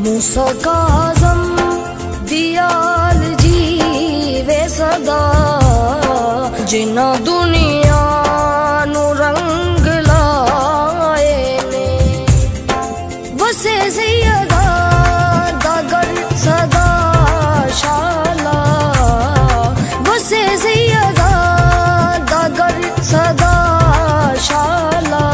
मूसा काज़म दियाल जीवे सदा, जिन्ना दुनिया नू रंग लाए ने। वसे ज़ियदा दगर सदा शाला, वसे ज़ियदा दगर सदा शाला।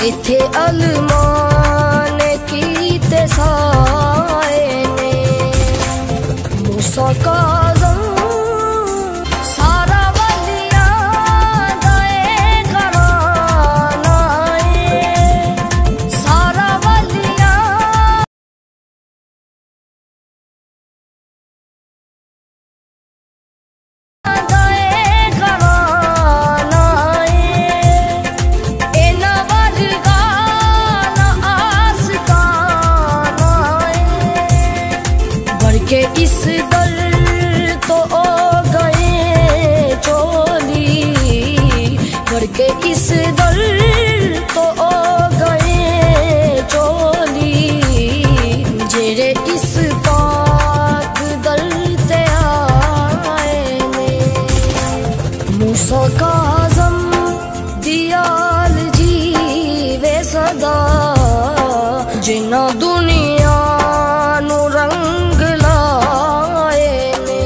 इथे अलमान कीते साए ने। मूसा काज़म सारा वलियां दा घराना है, सारा वलियां दा घराना है। इना वर्गा ना आसकाना है, बढ़ के इस दर तो ओ गए चोली, बढ़ के इस दर तो ओ गए चोली। जेरे इस पाक दर ते आए ने। मूसा काज़म दियाल जीवे सदा, जिन्ना दुनिया नू रंग लाए ने।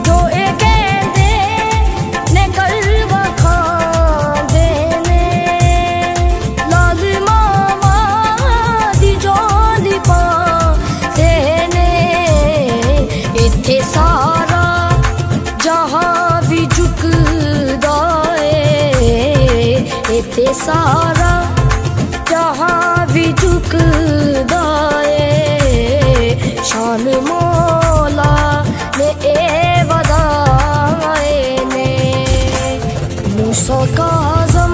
जो ए कहंदे ने करवा खांदे ने, लाल मामा दी जोली पांदे ने। इत्थे सारा जहां भी झुकदा है, इत्थे सारा जहां भी झुकदा है। शान मौला ने ए वदाए ने। मूसा काज़म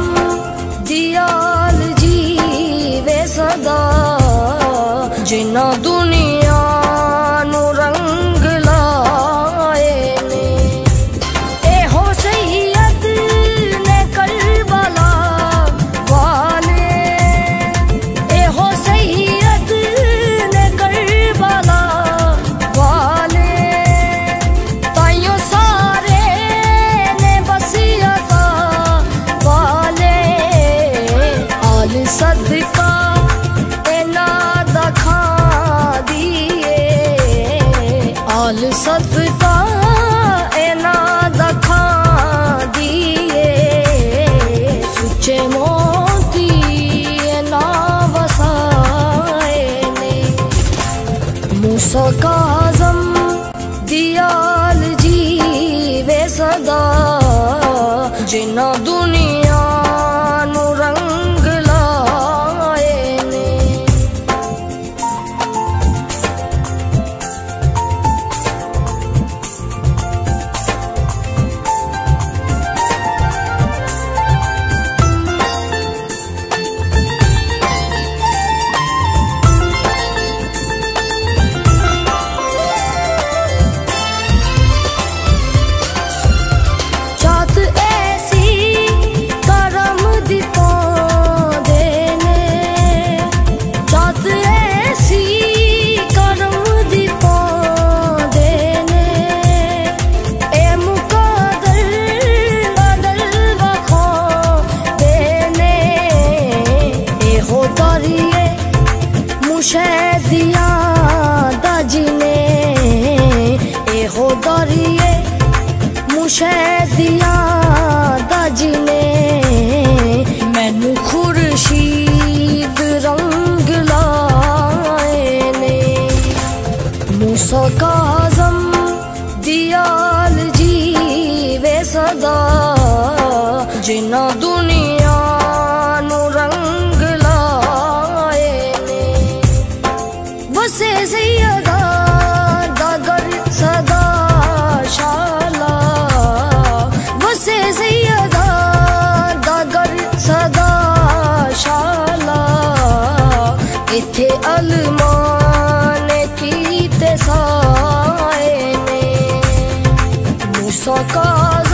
दियाल जीवे सदा, जिन्ना दुनिया नू रंग लाए ने। ए हो सैयद ने करबला वाले, ए हो सैयद ने करबला वाले। ताइयों सारे ने बसियता वाले, आल सदका इना दखा दिए, आल सदका इना दखा दिए। सुचे मोती इना वसाए ने। मूसा काज़म दियाल जीवे सदा, जिन्ना दुनिया नू रंग लाए ने। चात ऐसी करम दी पांदे ने, चात ऐसी करम दी पांदे ने। ए मुकादर बदल वखांदे ने। ए हो दरिए मुशैदियां दा जिने, ए हो दरिए मुशैदियां दा जिने। मैनू खुर्शीद रंग लाए ने। मूसा काज़म दियाल जीवे सदा, जिन्ना दुनिया नू रंग लाए ने। वसे ज़ियदा दगर सदा शाला, वसे ज़ियदा दगर सदा शाला। इथे अलमान कीते साए ने। मूसा काज़म